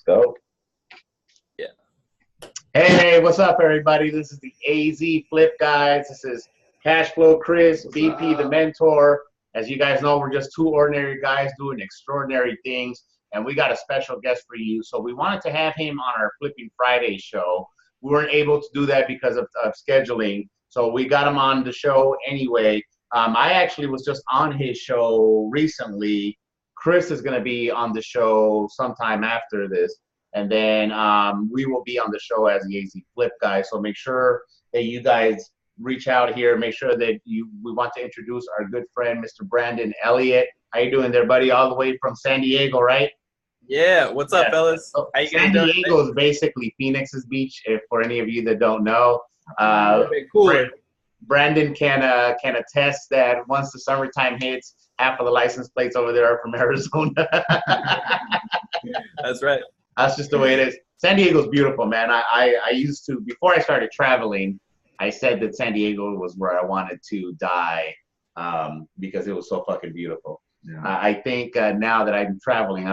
Go. Yeah. Hey, what's up, everybody? This is the AZ Flip Guys. This is Cashflow Kris, BP the Mentor. As you guys know, we're just two ordinary guys doing extraordinary things, and we got a special guest for you. So we wanted to have him on our Flipping Friday show. We weren't able to do that because of scheduling, so we got him on the show anyway. I actually was just on his show recently. Kris is going to be on the show sometime after this. And then we will be on the show as the AZ Flip Guy. So make sure that you guys reach out here. Make sure that we want to introduce our good friend, Mr. Brandon Elliott. How you doing there, buddy? All the way from San Diego, right? Yeah. What's up, fellas? So How you San guys doing? Diego is basically Phoenix's beach, if for any of you that don't know. Okay, cool. Brandon can attest that once the summertime hits, half of the license plates over there are from Arizona. That's right. That's just the way it is. San Diego's beautiful, man. I used to, before I started traveling, I said that San Diego was where I wanted to die because it was so fucking beautiful. Yeah. I think now that I'm traveling,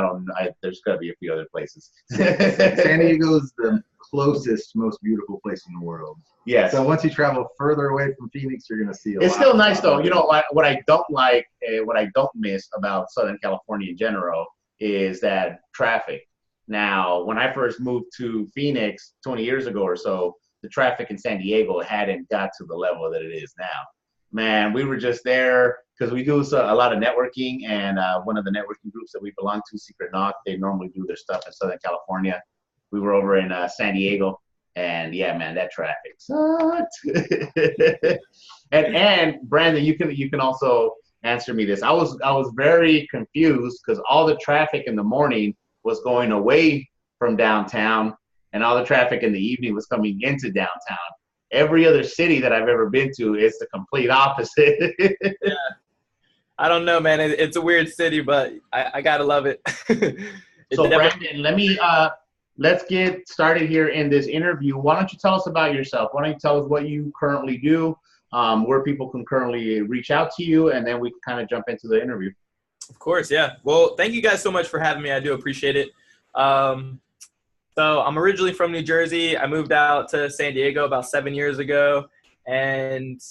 there's got to be a few other places. San Diego's the closest, most beautiful place in the world. Yes. So once you travel further away from Phoenix, you're going to see a lot. It's still nice, though. You know, what I don't like, what I don't miss about Southern California in general is that traffic. Now, when I first moved to Phoenix 20 years ago or so, the traffic in San Diego hadn't got to the level that it is now. Man, we were just there because we do a lot of networking, and one of the networking groups that we belong to, Secret Knock, they normally do their stuff in Southern California. We were over in San Diego, and yeah, man, that traffic sucked. and Brandon, you can also answer me this. I was very confused because all the traffic in the morning was going away from downtown, and all the traffic in the evening was coming into downtown. Every other city that I've ever been to is the complete opposite. Yeah. I don't know, man. It's a weird city, but I gotta love it. So, Brandon, let's get started here in this interview. Why don't you tell us about yourself? Why don't you tell us what you currently do, where people can currently reach out to you, and then we can kind of jump into the interview. Of course, yeah. Well, thank you guys so much for having me. I do appreciate it. So I'm originally from New Jersey. I moved out to San Diego about 7 years ago. And,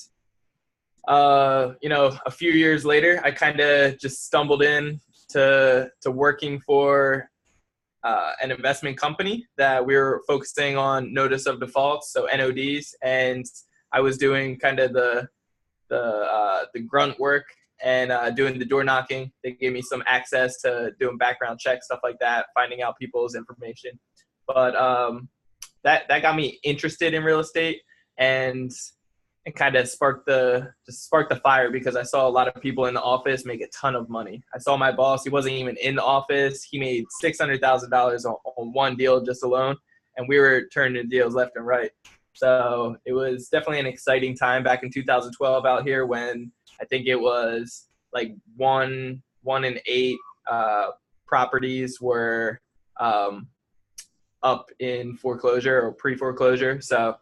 a few years later, I kind of just stumbled in to working for an investment company that we were focusing on notice of defaults, so NODs. And I was doing kind of the grunt work and doing the door knocking. They gave me some access to doing background checks, stuff like that, finding out people's information. But that got me interested in real estate, and it kind of sparked the fire because I saw a lot of people in the office make a ton of money. I saw my boss; he wasn't even in the office. He made $600,000 on one deal just alone, and we were turning deals left and right. So it was definitely an exciting time back in 2012 out here when I think it was like one in 8 properties were up in foreclosure or pre-foreclosure. So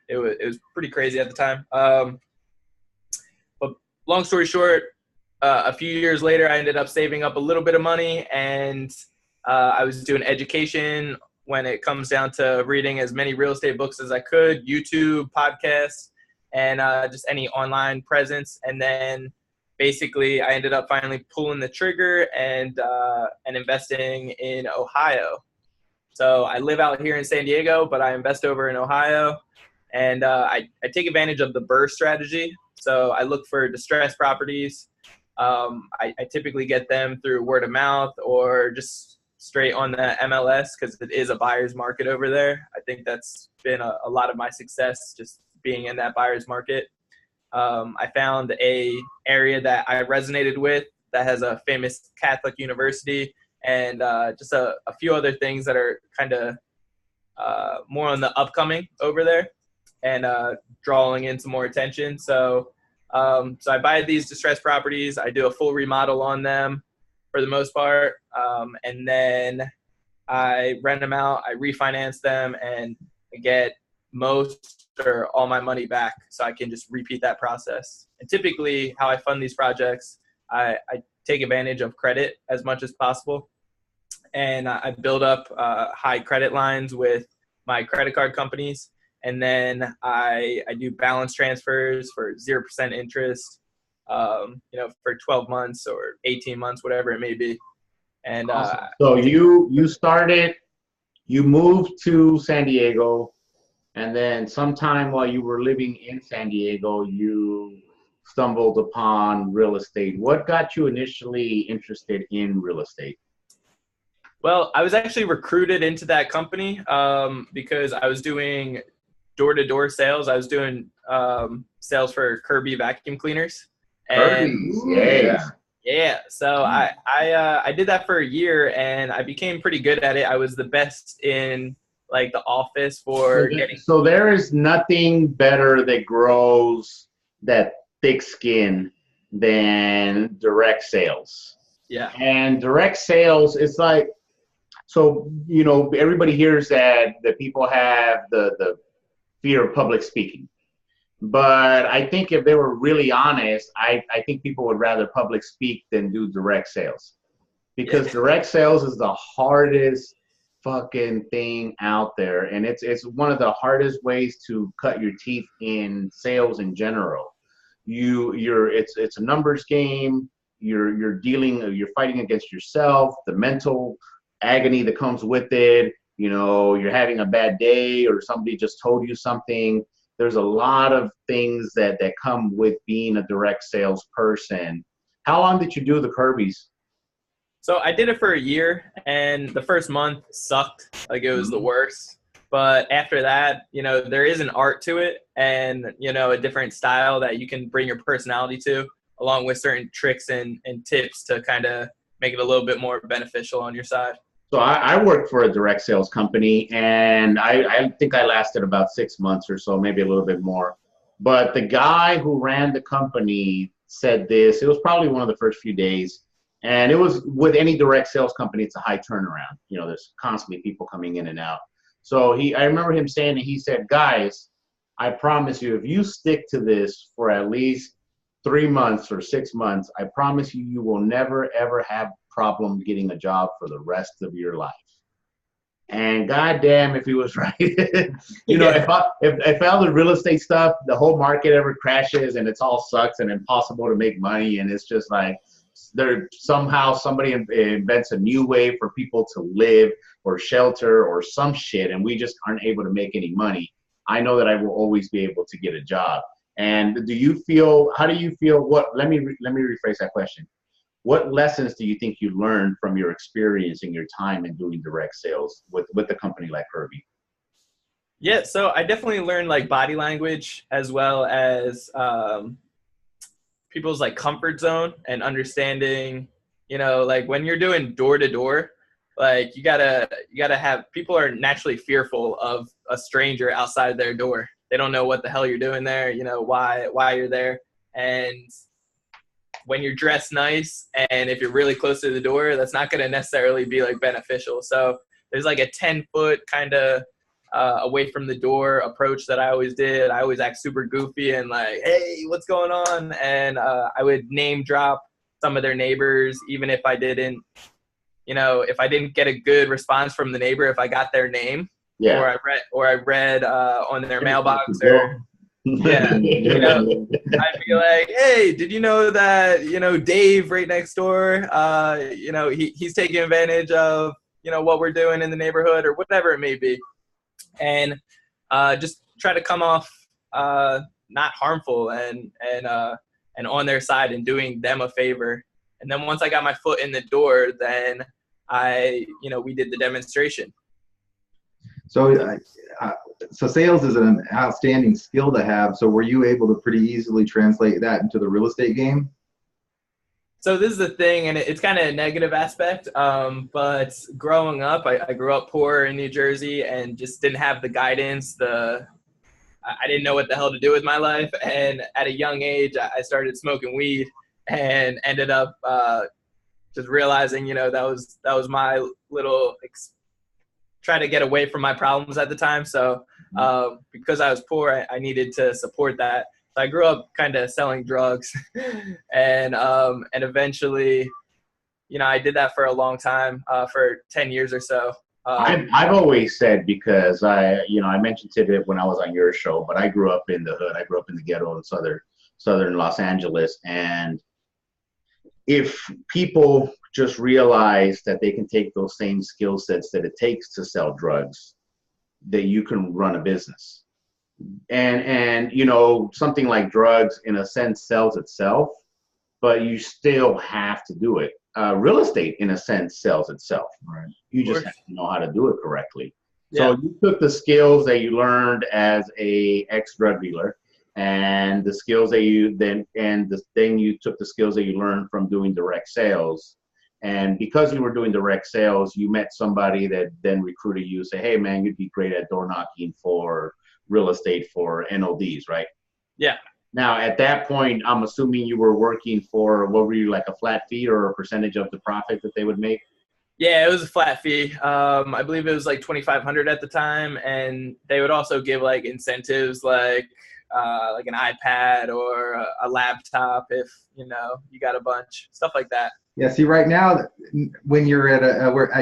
it was pretty crazy at the time. But long story short, a few years later, I ended up saving up a little bit of money, and I was doing education when it comes down to reading as many real estate books as I could, YouTube, podcasts, and just any online presence. And then basically I ended up finally pulling the trigger and investing in Ohio. So I live out here in San Diego, but I invest over in Ohio, and I take advantage of the BRRRR strategy. So I look for distressed properties. I typically get them through word of mouth or just straight on the MLS because it is a buyer's market over there. I think that's been a lot of my success, just being in that buyer's market. I found a area that I resonated with that has a famous Catholic university, and just a few other things that are kind of more on the upcoming over there and drawing in some more attention. So I buy these distressed properties. I do a full remodel on them for the most part. And then I rent them out, I refinance them, and I get most or all my money back so I can just repeat that process. And typically how I fund these projects, I take advantage of credit as much as possible. and I build up high credit lines with my credit card companies. And then I do balance transfers for 0% interest, for 12 months or 18 months, whatever it may be. And awesome. So you moved to San Diego, and then sometime while you were living in San Diego, you stumbled upon real estate. What got you initially interested in real estate? Well, I was actually recruited into that company because I was doing door-to-door sales. I was doing sales for Kirby vacuum cleaners. Kirby's, yeah. Yeah. So I did that for a year, and I became pretty good at it. I was the best in like the office for getting. So there is nothing better that grows that thick skin than direct sales. Yeah. And direct sales, it's like, so, everybody hears that people have the fear of public speaking. But I think if they were really honest, I think people would rather public speak than do direct sales. Because direct sales is the hardest fucking thing out there. And it's one of the hardest ways to cut your teeth in sales in general. It's a numbers game. You're fighting against yourself, the mental agony that comes with it. You're having a bad day or somebody just told you something. There's a lot of things that come with being a direct sales person. How long did you do the Kirby's? So I did it for a year, and the first month sucked. Like, it was the worst. But after that, there is an art to it, and, a different style that you can bring your personality to, along with certain tricks and tips to kind of make it a little bit more beneficial on your side. So I worked for a direct sales company, and I think I lasted about 6 months or so, maybe a little bit more. But the guy who ran the company said this. It was probably one of the first few days. And it was with any direct sales company, it's a high turnaround. There's constantly people coming in and out. So I remember him saying that he said, guys, I promise you, if you stick to this for at least 3 months or 6 months, I promise you, you will never, ever have problem getting a job for the rest of your life. And goddamn, if he was right. If all the real estate stuff, the whole market ever crashes and it's all sucks and impossible to make money, and it's just like somehow somebody invents a new way for people to live or shelter or some shit, and we just aren't able to make any money, I know that I will always be able to get a job. And how do you feel, let me rephrase that question. What lessons do you think you learned from your experience and your time in doing direct sales with a company like Kirby? Yeah, so I definitely learned like body language, as well as people's like comfort zone, and understanding, like when you're doing door to door, like you gotta have, people are naturally fearful of a stranger outside their door. They don't know what the hell you're doing there, why you're there. And when you're dressed nice, and if you're really close to the door, that's not going to necessarily be like beneficial. So there's like a 10-foot kind of away from the door approach that I always did. I always act super goofy and like, hey, what's going on? And I would name drop some of their neighbors, even if I didn't, if I didn't get a good response from the neighbor, if I got their name, or I read on their mailbox, or yeah, I'd be like, hey, did you know that, Dave right next door, he's taking advantage of, what we're doing in the neighborhood, or whatever it may be. And just try to come off not harmful and on their side, and doing them a favor. And then once I got my foot in the door, then we did the demonstration. So so sales is an outstanding skill to have. So were you able to pretty easily translate that into the real estate game? So this is the thing, and it's kind of a negative aspect, but growing up, I grew up poor in New Jersey and just didn't have the guidance. I didn't know what the hell to do with my life. And at a young age, I started smoking weed, and ended up just realizing, that was my little try to get away from my problems at the time. So because I was poor, I needed to support that. So I grew up kind of selling drugs, and eventually I did that for a long time, for 10 years or so. I've always said, because I mentioned it when I was on your show, but I grew up in the hood. I grew up in the ghetto in southern Los Angeles. And if people just realize that they can take those same skill sets that it takes to sell drugs, that you can run a business. And something like drugs in a sense sells itself, but you still have to do it. Real estate in a sense sells itself. Right. You just have to know how to do it correctly. Yeah. So you took the skills that you learned as a ex-drug dealer, and the skills that you you took the skills that you learned from doing direct sales. And because you were doing direct sales, you met somebody that then recruited you, say, hey man, you'd be great at door knocking for real estate for NODs, right? Yeah. Now, at that point, I'm assuming you were working for, what were you, like a flat fee or a percentage of the profit that they would make? Yeah, it was a flat fee. I believe it was like $2,500 at the time, and they would also give like incentives, like an iPad or a laptop if you got a bunch, stuff like that. Yeah. See, right now, when you're at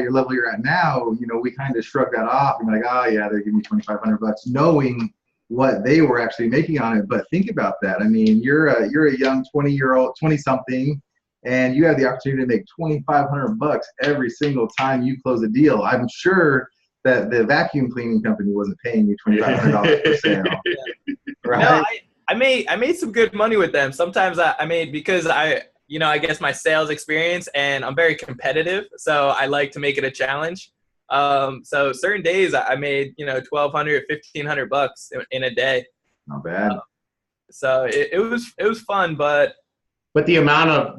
your level you're at now, we kind of shrug that off and be like, oh yeah, they're giving me $2,500, knowing what they were actually making on it. But think about that. I mean, you're a young 20-something, and you have the opportunity to make $2,500 every single time you close a deal. I'm sure that the vacuum cleaning company wasn't paying you $2,500 per sale. Right? No, I made some good money with them. Sometimes I made, because I guess my sales experience, and I'm very competitive, so I like to make it a challenge. So certain days I made, $1,200, $1,500 in a day. Not bad. So it was fun, but the amount of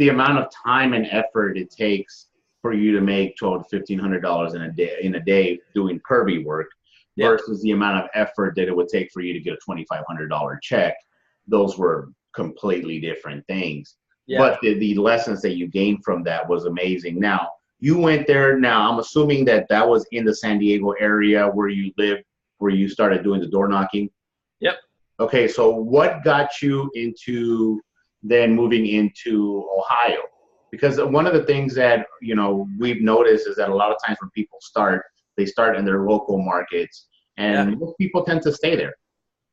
time and effort it takes for you to make $1,200 to $1,500 in a day doing Kirby work versus the amount of effort that it would take for you to get a $2,500 check, those were completely different things. Yeah. But the lessons that you gained from that was amazing. Now, you went there. Now, I'm assuming that was in the San Diego area where you lived, where you started doing the door knocking. Yep. Okay, so what got you into then moving into Ohio? Because one of the things that we've noticed is that a lot of times when people they start in their local markets, and most people tend to stay there.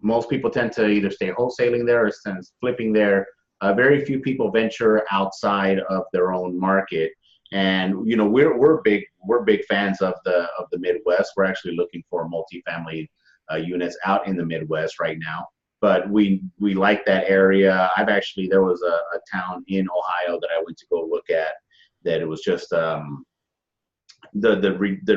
Most people tend to either stay wholesaling there or flipping there. Very few people venture outside of their own market. And we're big fans of the Midwest. We're actually looking for multifamily units out in the Midwest right now. But we like that area. There was a town in Ohio that I went to go look at, that it was just the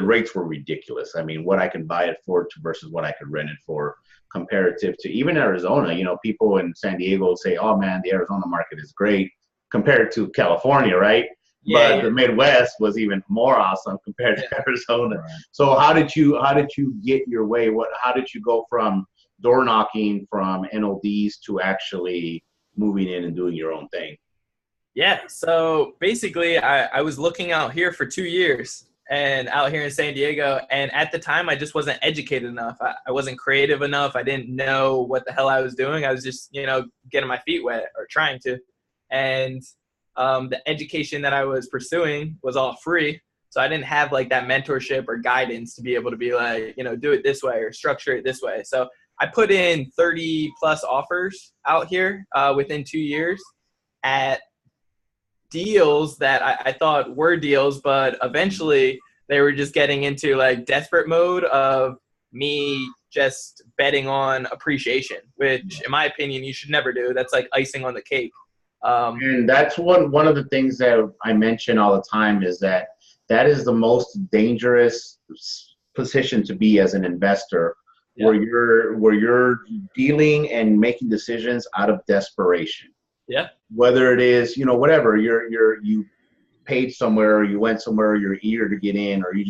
rates were ridiculous. I mean, what I can buy it for versus what I could rent it for, comparative to even Arizona. People in San Diego say, oh man, the Arizona market is great compared to California, right? But the Midwest was even more awesome compared to Arizona. Right. So how did you get your way? How did you go from door knocking from NODs to actually moving in and doing your own thing? Yeah. So basically I was looking out here for 2 years, and out here in San Diego. And at the time I just wasn't educated enough. I wasn't creative enough. I didn't know what the hell I was doing. I was just, getting my feet wet or trying to. And the education that I was pursuing was all free. So I didn't have like that mentorship or guidance to be able to be like, do it this way or structure it this way. So I put in 30 plus offers out here within 2 years at deals that I thought were deals, but eventually they were just getting into like desperate mode of me just betting on appreciation, which in my opinion, you should never do. That's like icing on the cake. And that's one of the things that I mention all the time, is that is the most dangerous position to be as an investor, where you're dealing and making decisions out of desperation. Yeah. Whether it is, whatever, you paid somewhere, or you went somewhere, or you're eager to get in, or you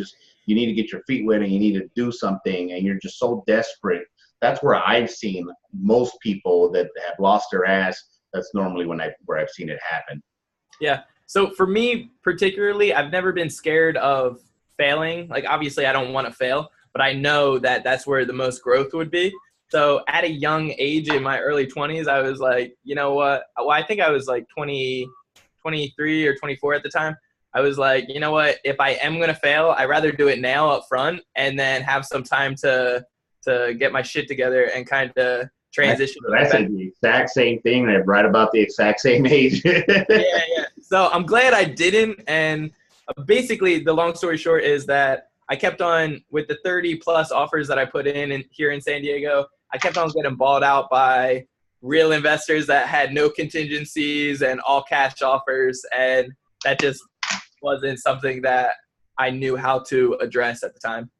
need to get your feet wet and you need to do something, and you're just so desperate. That's where I've seen most people that have lost their ass. That's normally where I've seen it happen. Yeah. So for me particularly, I've never been scared of failing. Like, obviously I don't want to fail, but I know that that's where the most growth would be. So at a young age, in my early 20s, I was like, you know what? Well, I think I was like 23 or 24 at the time. I was like, you know what? If I am going to fail, I'd rather do it now up front and then have some time to get my shit together and kind of transition. That's the exact same thing. I'm right about the exact same age. Yeah. So I'm glad I didn't. And basically, the long story short is that I kept on with the 30 plus offers that I put in here in San Diego. I kept on getting bought out by real investors that had no contingencies and all cash offers. And that just wasn't something that I knew how to address at the time.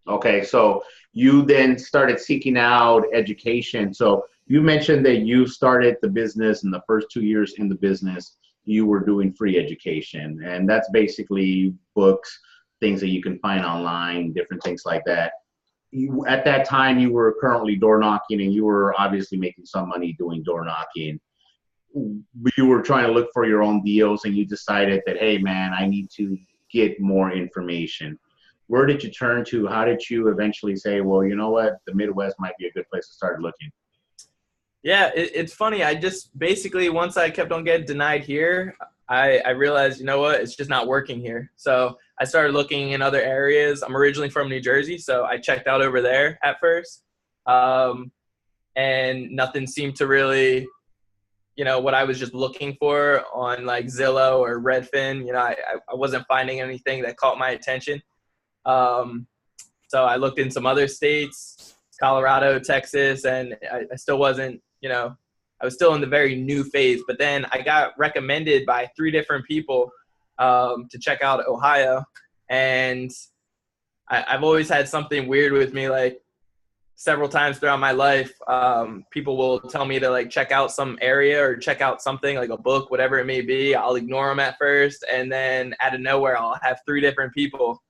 Okay, so you then started seeking out education. So you mentioned that you started the business, in the first 2 years in the business, you were doing free education. And that's basically books, things that you can find online, different things like that. At that time, you were currently door knocking, and you were obviously making some money doing door knocking. You were trying to look for your own deals, and you decided that, hey, man, I need to get more information. Where did you turn to? How did you eventually say, well, you know what, the Midwest might be a good place to start looking? Yeah, it's funny. I just basically, once I kept on getting denied here, I realized, you know what, it's just not working here. So I started looking in other areas. I'm originally from New Jersey, so I checked out over there at first. And nothing seemed to really, what I was just looking for on like Zillow or Redfin. I wasn't finding anything that caught my attention. So I looked in some other states, Colorado, Texas, and I still wasn't, I was still in the very new phase. But then I got recommended by 3 different people to check out Ohio. And I've always had something weird with me, like several times throughout my life, people will tell me to like check out some area or check out something like a book, whatever it may be. I'll ignore them at first. And then out of nowhere, I'll have 3 different people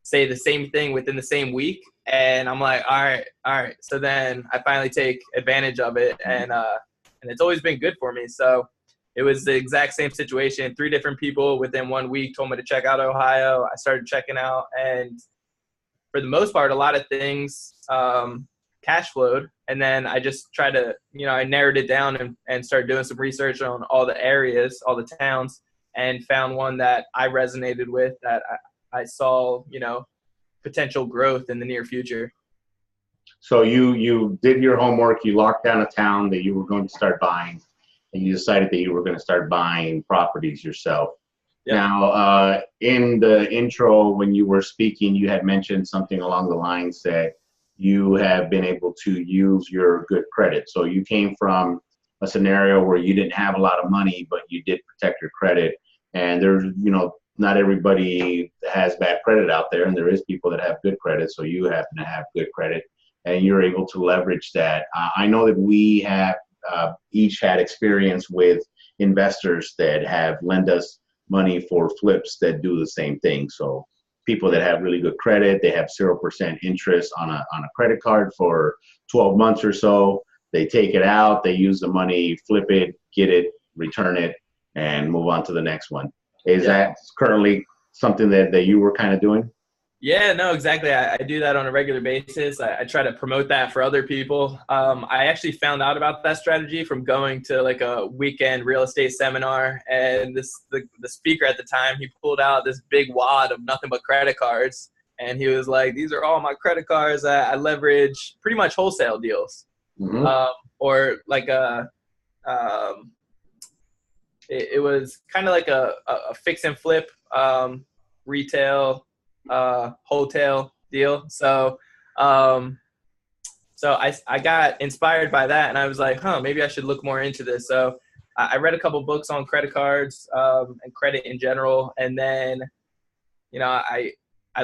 say the same thing within the same week. And I'm like, all right. So then I finally take advantage of it. And it's always been good for me. So it was the exact same situation. 3 different people within 1 week told me to check out Ohio. I started checking out, and for the most part, a lot of things cash flowed. And then I just tried to, I narrowed it down and started doing some research on all the areas, all the towns, and found one that I resonated with, that I saw, potential growth in the near future. So you did your homework, you locked down a town that you were going to start buying, and you decided that you were going to start buying properties yourself. Yep. Now, in the intro, when you were speaking, you had mentioned something along the lines that you have been able to use your good credit. So you came from a scenario where you didn't have a lot of money, but you did protect your credit. And there's, not everybody has bad credit out there, and there is people that have good credit. So you happen to have good credit, and you're able to leverage that. I know that we have each had experience with investors that have lent us money for flips that do the same thing. So people that have really good credit, they have 0% interest on a credit card for 12 months or so. They take it out, they use the money, flip it, get it, return it, and move on to the next one. Is that currently something that you were kind of doing? Yeah, no, exactly. I do that on a regular basis. I try to promote that for other people. I actually found out about that strategy from going to like a weekend real estate seminar, and the speaker at the time, he pulled out this big wad of nothing but credit cards, and he was like, "These are all my credit cards that I leverage pretty much wholesale deals, or like a." It was kind of like a fix and flip retail hotel deal. So I got inspired by that, and I was like, maybe I should look more into this. So I read a couple books on credit cards and credit in general, and then I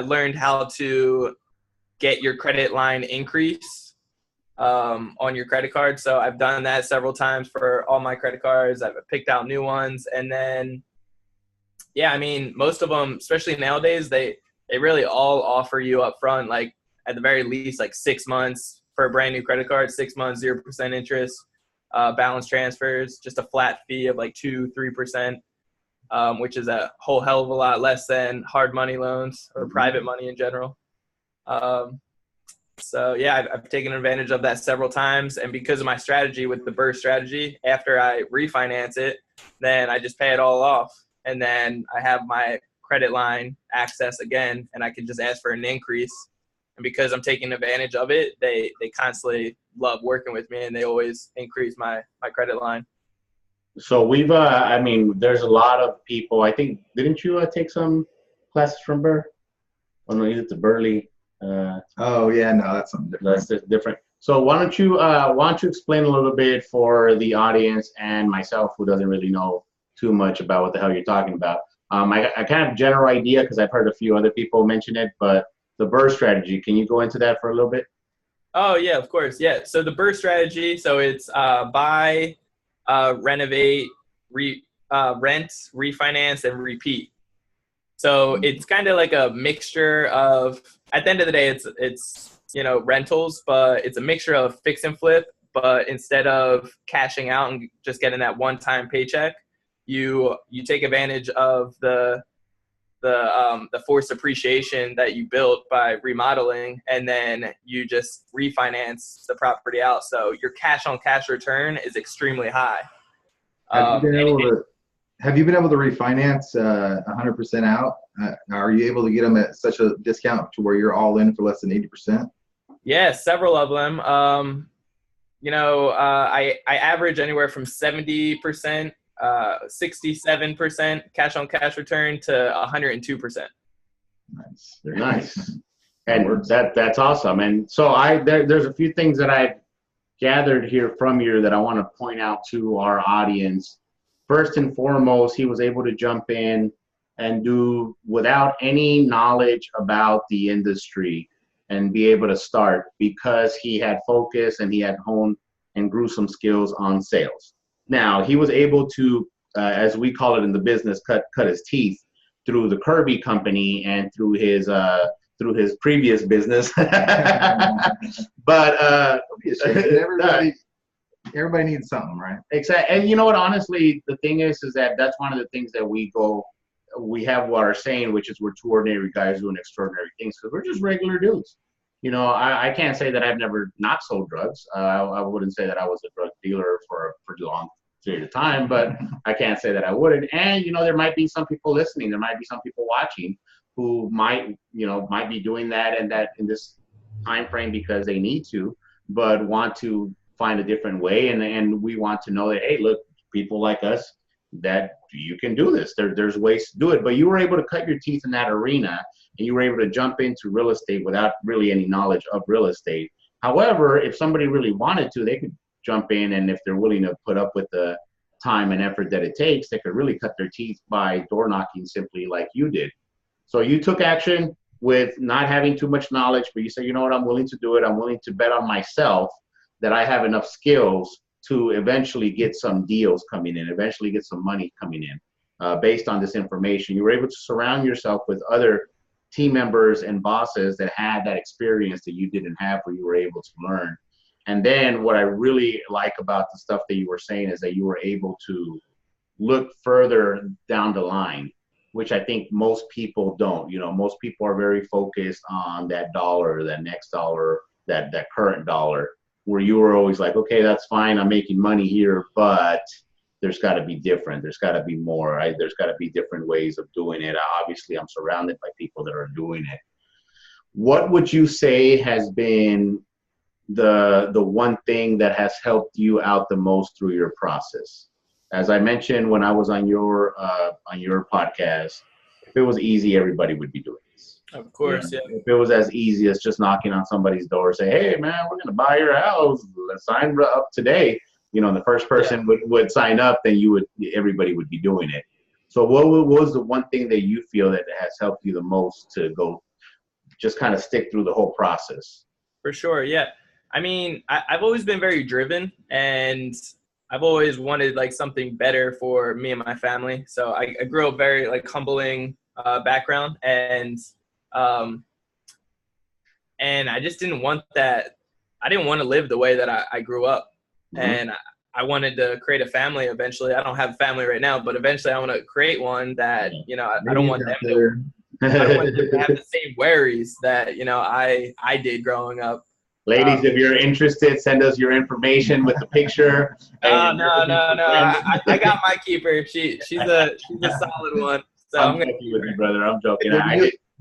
learned how to get your credit line increase on your credit card. So I've done that several times for all my credit cards. I've picked out new ones. And then, most of them, especially nowadays, they really all offer you up front, like at the very least, like 6 months for a brand new credit card, 6 months, 0% interest, balance transfers, just a flat fee of like 2-3%, which is a whole hell of a lot less than hard money loans or private money in general. So yeah, I've taken advantage of that several times. And because of my strategy with the BRRRR strategy, after I refinance it, then I just pay it all off. And then I have my credit line access again, and I can just ask for an increase. And because I'm taking advantage of it, they constantly love working with me, and they always increase my credit line. So we've, I mean, there's a lot of people. I think, didn't you take some classes from Burr? Oh no, it's the Burley. Oh yeah, no, that's something different. That's different. So why don't you explain a little bit for the audience and myself, who doesn't really know too much about what the hell you're talking about. I kind of general idea because I've heard a few other people mention it, but the BRRRR strategy. Can you go into that for a little bit? Oh yeah, of course. Yeah. So the BRRRR strategy. So it's buy, renovate, rent, refinance, and repeat. So it's kind of like a mixture of, at the end of the day, it's rentals, but it's a mixture of fix and flip. But instead of cashing out and just getting that one-time paycheck, you take advantage of the forced appreciation that you built by remodeling, and then you just refinance the property out. So your cash-on-cash return is extremely high. Have you been able to refinance 100% out? Are you able to get them at such a discount to where you're all in for less than 80%? Yeah, several of them. I average anywhere from 70%, 67% cash on cash return to 102%. Nice. Nice. And that's awesome. And so there's a few things that I've gathered here from you that I want to point out to our audience. First and foremost, he was able to jump in and do without any knowledge about the industry and be able to start because he had focus and he had honed and grew some skills on sales. Now, he was able to, as we call it in the business, cut his teeth through the Kirby company and through his previous business. But everybody needs something, right? Exactly. And you know what, honestly, the thing is that that's one of the things that we have what our saying, which is we're two ordinary guys doing extraordinary things because we're just regular dudes. I can't say that I've never not sold drugs. I wouldn't say that I was a drug dealer for a long period of time, but I can't say that I wouldn't. And, there might be some people listening. There might be some people watching who might be doing that and that in this time frame because they need to, but want to find a different way. And we want to know that, hey, look, people like us, that you can do this. There's ways to do it. But you were able to cut your teeth in that arena, and you were able to jump into real estate without really any knowledge of real estate. However, if somebody really wanted to, they could jump in, and if they're willing to put up with the time and effort that it takes, they could really cut their teeth by door knocking simply like you did. So you took action with not having too much knowledge, but you said, you know what, I'm willing to do it. I'm willing to bet on myself that I have enough skills to eventually get some deals coming in, eventually get some money coming in based on this information. You were able to surround yourself with other team members and bosses that had that experience that you didn't have, where you were able to learn. And then what I really like about the stuff that you were saying is that you were able to look further down the line, which I think most people don't. Most people are very focused on that dollar, that next dollar, that current dollar, where you were always like, okay, that's fine, I'm making money here, but there's got to be different. There's got to be more, right? There's got to be different ways of doing it. Obviously, I'm surrounded by people that are doing it. What would you say has been the one thing that has helped you out the most through your process? As I mentioned when I was on your podcast, if it was easy, everybody would be doing this. Of course, yeah. If it was as easy as just knocking on somebody's door, say, hey, man, we're going to buy your house. Let's sign up today. The first person would sign up, then everybody would be doing it. So what was the one thing that you feel that has helped you the most to go just kind of stick through the whole process? For sure, yeah. I mean, I've always been very driven, and I've always wanted something better for me and my family. So I grew up very humbling background, and I just didn't want that. I didn't want to live the way that I grew up. Mm-hmm. And I wanted to create a family eventually. I don't have a family right now, but eventually I want to create one that, I don't want them to have the same worries that, I did growing up. Ladies, if you're interested, send us your information with the picture. No. I got my keeper. She's a solid one. So I'm I'm gonna joking with you, brother. I'm joking.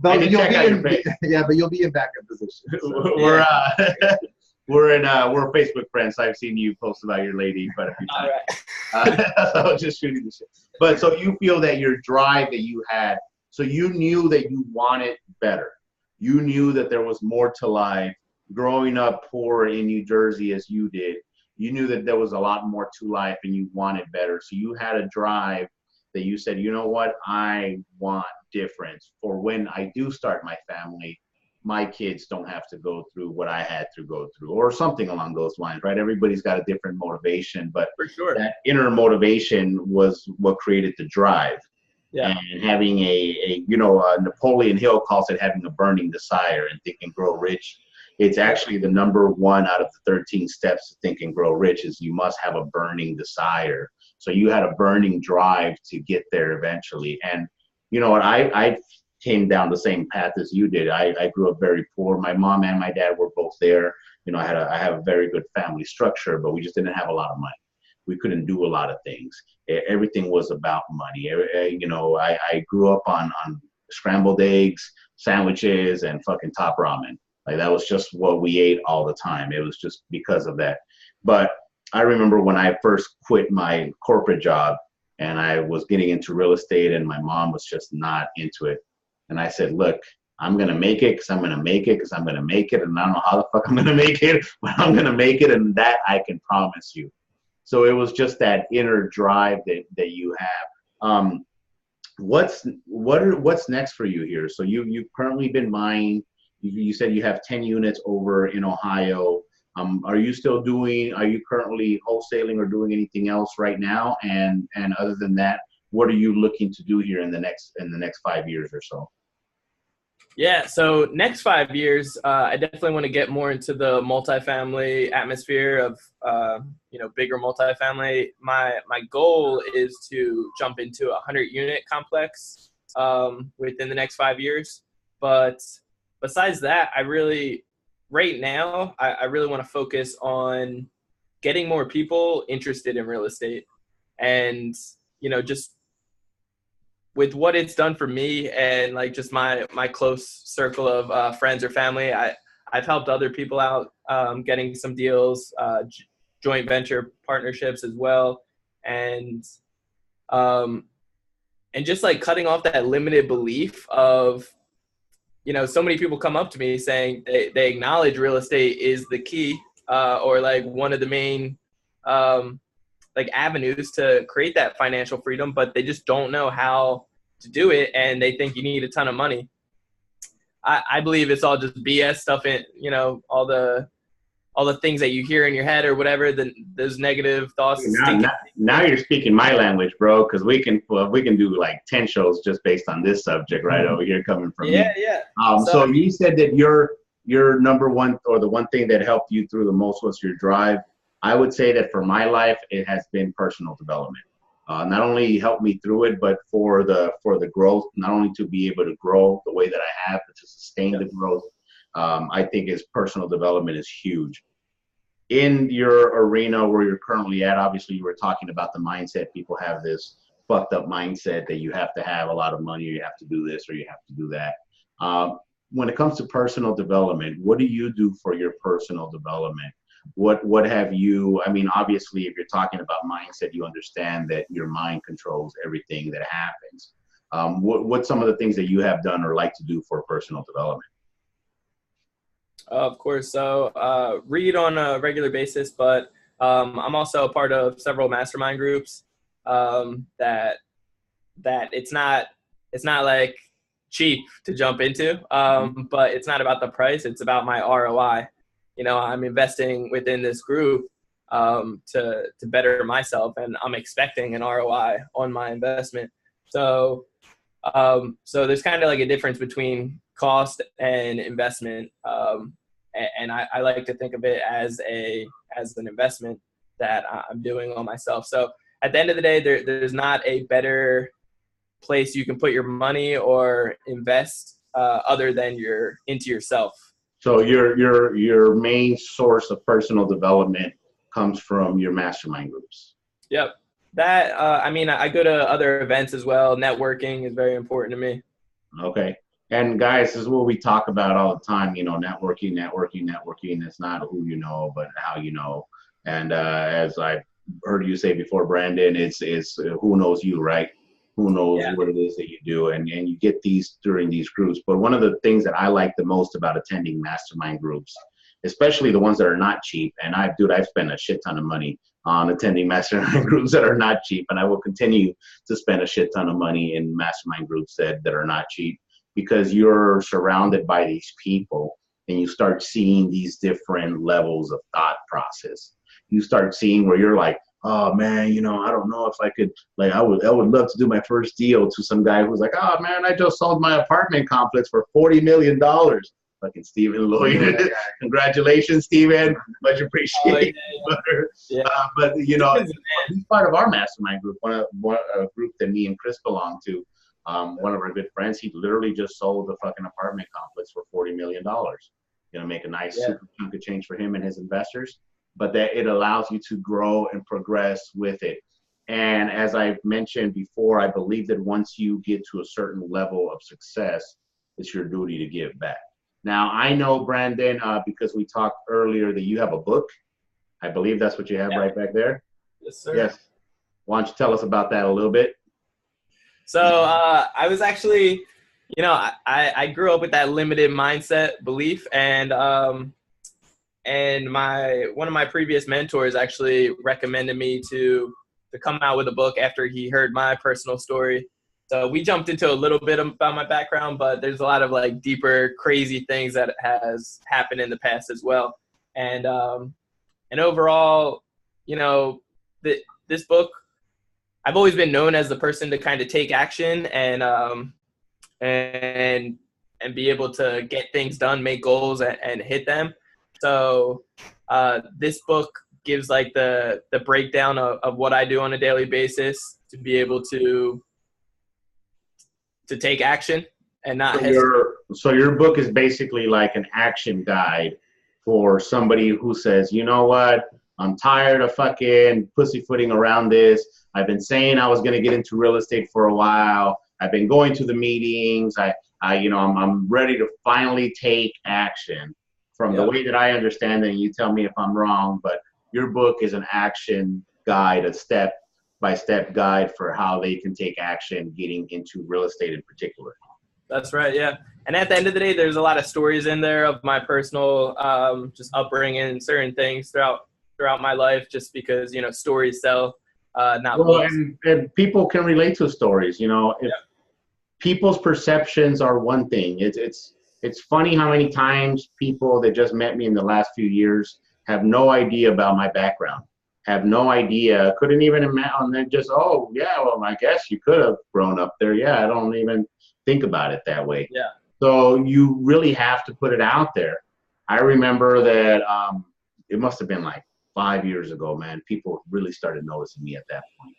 But I did check out your page. yeah, but you'll be in backup position. So. We're we're Facebook friends. So I've seen you post about your lady quite a few times. All right. So I was just shooting the shit. But so you feel that your drive that you had, so you knew that you wanted better. You knew that there was more to life. Growing up poor in New Jersey as you did, you knew that there was a lot more to life and you wanted better. So you had a drive that you said, you know what, I want difference for when I do start my family, my kids don't have to go through what I had to go through, or something along those lines, right? Everybody's got a different motivation, but For sure. that inner motivation was what created the drive. Yeah. And having Napoleon Hill calls it having a burning desire and Think and Grow Rich. It's actually the number one out of the 13 steps to Think and Grow Rich is you must have a burning desire. So you had a burning drive to get there eventually. And you know what, I came down the same path as you did. I grew up very poor. My mom and my dad were both there. You know, I have a very good family structure, but we just didn't have a lot of money. We couldn't do a lot of things. Everything was about money. You know, I grew up on scrambled eggs, sandwiches, and fucking top ramen. Like that was just what we ate all the time. It was just because of that. But I remember when I first quit my corporate job and I was getting into real estate and my mom was just not into it. And I said, look, I'm going to make it because I'm going to make it because I'm going to make it. And I don't know how the fuck I'm going to make it, but I'm going to make it. And that I can promise you. So it was just that inner drive that you have. What's next for you here? So you've currently been buying. You said you have 10 units over in Ohio. Are you currently wholesaling or doing anything else right now? And other than that, what are you looking to do here in the next 5 years or so? Yeah, so next 5 years, I definitely want to get more into the multifamily atmosphere of, bigger multifamily. My goal is to jump into a 100-unit complex within the next 5 years. But besides that, right now, I really want to focus on getting more people interested in real estate. And, you know, just with what it's done for me and like just my close circle of friends or family, I've helped other people out getting some deals, joint venture partnerships as well. And just like cutting off that limited belief of, you know, so many people come up to me saying they acknowledge real estate is the key or like one of the main like avenues to create that financial freedom, but they just don't know how to do it. And they think you need a ton of money. I believe it's all just BS stuff in, you know, all the things that you hear in your head or whatever, those negative thoughts. Now you're speaking my language, bro, because we can do like 10 shows just based on this subject right over here coming from me. Yeah. So you said that your number one, or the one thing that helped you through the most was your drive. I would say that for my life, it has been personal development. Not only helped me through it, but for the growth, not only to be able to grow the way that I have, but to sustain the growth. I think personal development is huge. In your arena where you're currently at, obviously you were talking about the mindset. People have this fucked up mindset that you have to have a lot of money, or you have to do this, or you have to do that. When it comes to personal development, what do you do for your personal development? What have you, I mean, obviously if you're talking about mindset, you understand that your mind controls everything that happens. What's some of the things that you have done or like to do for personal development? Of course. So read on a regular basis, but I'm also a part of several mastermind groups that it's not like cheap to jump into, but it's not about the price. It's about my ROI. You know, I'm investing within this group to better myself, and I'm expecting an ROI on my investment. So there's kind of like a difference between cost and investment. And I like to think of it as an investment that I'm doing on myself. So at the end of the day, there's not a better place you can put your money or invest other than into yourself. So your main source of personal development comes from your mastermind groups. Yep. That, I mean, I go to other events as well. Networking is very important to me. Okay. And guys, this is what we talk about all the time, you know, networking, networking, networking. It's not who you know, but how you know. And as I've heard you say before, Brandon, it's who knows you, right? Who knows Yeah. what it is that you do. And you get these during these groups. But one of the things that I like the most about attending mastermind groups, especially the ones that are not cheap, and I've spent a shit ton of money on attending mastermind groups that are not cheap. And I will continue to spend a shit ton of money in mastermind groups that are not cheap, because you're surrounded by these people and you start seeing these different levels of thought process. You start seeing where you're like, oh man, you know, I don't know if I could, like, I would love to do my first deal, to some guy who's like, oh man, I just sold my apartment complex for $40 million. Fucking Stephen Lloyd. Congratulations, Stephen. Much appreciated. Yeah. But you know, he's part of our mastermind group, a group that me and Chris belong to. One of our good friends, he literally just sold the fucking apartment complex for $40 million. You know, make a nice super chunk of change for him and his investors, but that it allows you to grow and progress with it. And as I've mentioned before, I believe that once you get to a certain level of success, it's your duty to give back. Now, I know, Brandon, because we talked earlier, that you have a book. I believe that's what you have right back there. Yes, sir. Yes. Why don't you tell us about that a little bit? So I was actually, you know, I grew up with that limited mindset belief, and one of my previous mentors actually recommended me to come out with a book after he heard my personal story. So we jumped into a little bit about my background, but there's a lot of like deeper, crazy things that has happened in the past as well. And overall, you know, this book, I've always been known as the person to kind of take action and be able to get things done, make goals and hit them. So this book gives like the breakdown of what I do on a daily basis to be able to take action and not hesitate. So your book is basically like an action guide for somebody who says, you know what, I'm tired of fucking pussyfooting around this. I've been saying I was going to get into real estate for a while. I've been going to the meetings. I'm ready to finally take action. From the way that I understand it, and you tell me if I'm wrong, but your book is an action guide, a step-by-step guide for how they can take action getting into real estate in particular. That's right, yeah. And at the end of the day, there's a lot of stories in there of my personal just upbringing and certain things throughout my life, just because, you know, stories sell, not books. And people can relate to stories, you know. If people's perceptions are one thing. It's funny how many times people that just met me in the last few years have no idea about my background, have no idea, couldn't even imagine, and then just, oh, yeah, well, I guess you could have grown up there. Yeah, I don't even think about it that way. Yeah. So you really have to put it out there. I remember that it must have been like 5 years ago, man. People really started noticing me at that point.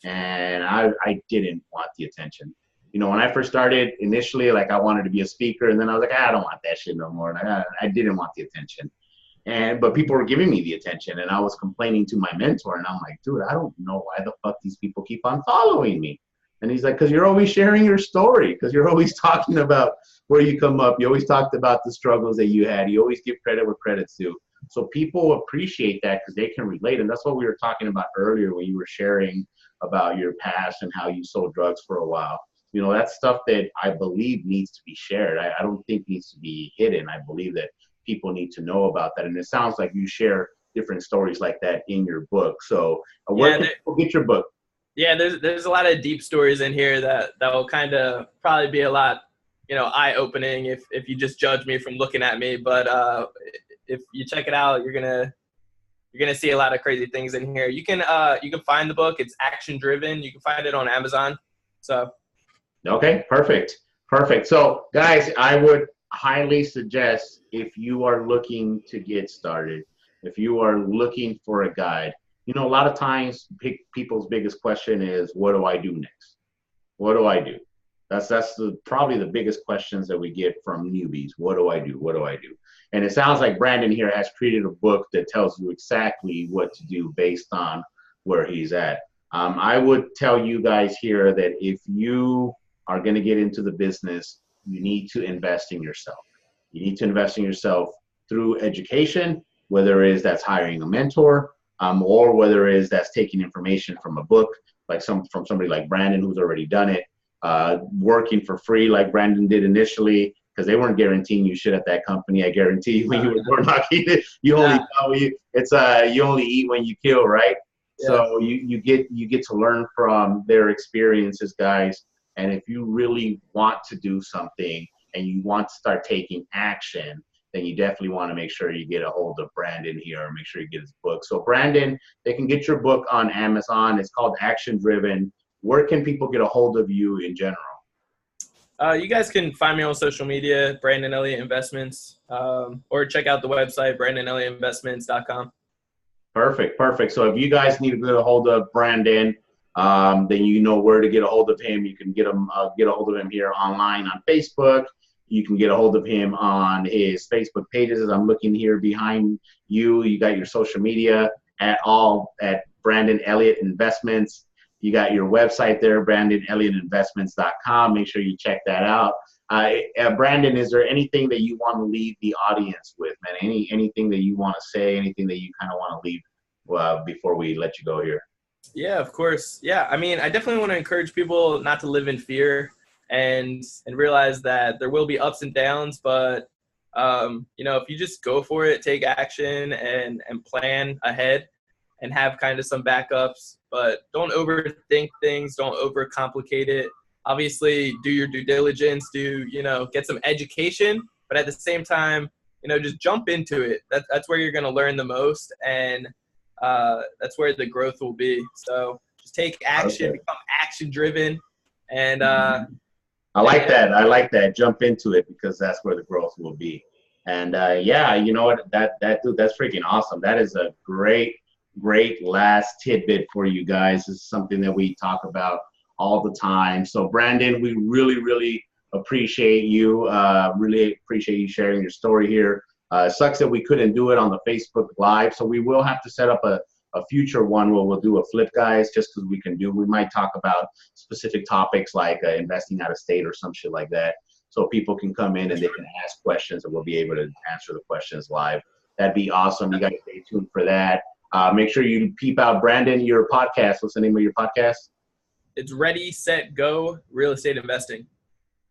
And I didn't want the attention. You know, when I first started, initially, like, I wanted to be a speaker, and then I was like, I don't want that shit no more. And I didn't want the attention. But people were giving me the attention, and I was complaining to my mentor, and I'm like, dude, I don't know why the fuck these people keep on following me. And he's like, because you're always sharing your story, because you're always talking about where you come up. You always talked about the struggles that you had. You always give credit where credit's due. So people appreciate that because they can relate. And that's what we were talking about earlier when you were sharing about your past and how you sold drugs for a while. You know, that's stuff that I believe needs to be shared. I don't think needs to be hidden. I believe that people need to know about that. And it sounds like you share different stories like that in your book. So where can people get your book? Yeah, there's a lot of deep stories in here that will kind of probably be a lot, you know, eye-opening if you just judge me from looking at me. But if you check it out, you're gonna see a lot of crazy things in here. You can find the book. It's action driven. You can find it on Amazon. So. Okay, perfect. So guys, I would highly suggest, if you are looking to get started, if you are looking for a guide, you know, a lot of times people's biggest question is, what do I do next? What do I do? That's probably the biggest questions that we get from newbies. What do I do? What do I do? And it sounds like Brandon here has created a book that tells you exactly what to do based on where he's at. I would tell you guys here that if you are going to get into the business, you need to invest in yourself. You need to invest in yourself through education, whether it is that's hiring a mentor, or whether it is that's taking information from a book, like from somebody like Brandon, who's already done it, working for free like Brandon did initially, because they weren't guaranteeing you shit at that company. I guarantee you, when you were door knocking, you only eat when you kill, right? Yeah. So you get to learn from their experiences, guys. And if you really want to do something and you want to start taking action, then you definitely want to make sure you get a hold of Brandon here, or make sure you get his book. So Brandon, they can get your book on Amazon. It's called Action Driven. Where can people get a hold of you in general? You guys can find me on social media, Brandon Elliott Investments, or check out the website, BrandonElliottInvestments.com. Perfect. So if you guys need to get a hold of Brandon, then you know where to get a hold of him. You can get a hold of him here online on Facebook. You can get a hold of him on his Facebook pages. As I'm looking here behind you, you got your social media at Brandon Elliott Investments. You got your website there, BrandonElliottInvestments.com. Make sure you check that out. Brandon, is there anything that you want to leave the audience with, man? Anything that you want to say, anything that you kind of want to leave before we let you go here? Yeah, of course. Yeah, I mean, I definitely want to encourage people not to live in fear and realize that there will be ups and downs, but if you just go for it, take action and plan ahead and have kind of some backups, but don't overthink things, don't overcomplicate it. Obviously, do your due diligence, get some education, but at the same time, just jump into it. That's where you're going to learn the most, and that's where the growth will be. So just take action, become action driven, and I like that. I like that. Jump into it, because that's where the growth will be. And yeah, you know what? Dude, that's freaking awesome. That is a great last tidbit for you guys. This is something that we talk about all the time. So Brandon, we really appreciate you. Really appreciate you sharing your story here. It sucks that we couldn't do it on the Facebook Live, so we will have to set up a future one where we'll do a flip, guys, just because we might talk about specific topics like investing out of state or some shit like that, so people can come in and they can ask questions and we'll be able to answer the questions live. That'd be awesome. You guys stay tuned for that. Make sure you peep out Brandon, your podcast. What's the name of your podcast? It's Ready, Set, Go Real Estate Investing.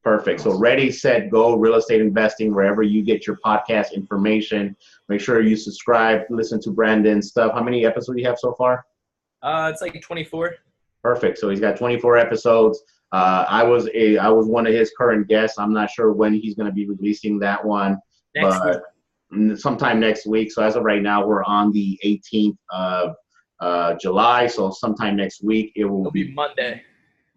Perfect. So Ready, Set, Go Real Estate Investing, wherever you get your podcast information. Make sure you subscribe, listen to Brandon's stuff. How many episodes do you have so far? It's like 24. Perfect. So he's got 24 episodes. I was one of his current guests. I'm not sure when he's going to be releasing that one, but sometime next week. So as of right now, we're on the 18th of July. So sometime next week, it'll be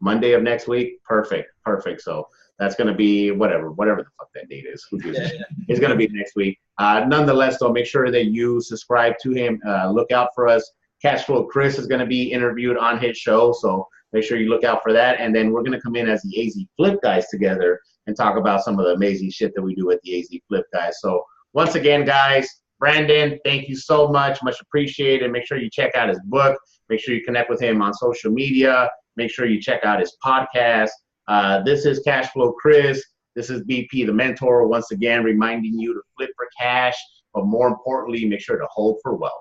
Monday of next week. Perfect. So that's going to be whatever the fuck that date is. It's going to be next week. Nonetheless, though, make sure that you subscribe to him. Look out for us. Cashflow Kris is going to be interviewed on his show, so make sure you look out for that. And then we're going to come in as the AZ Flip Guys together and talk about some of the amazing shit that we do at the AZ Flip Guys. So once again, guys, Brandon, thank you so much. Much appreciated. Make sure you check out his book. Make sure you connect with him on social media. Make sure you check out his podcast. This is Cashflow Kris. This is BP, the mentor, once again reminding you to flip for cash, but more importantly, make sure to hold for wealth.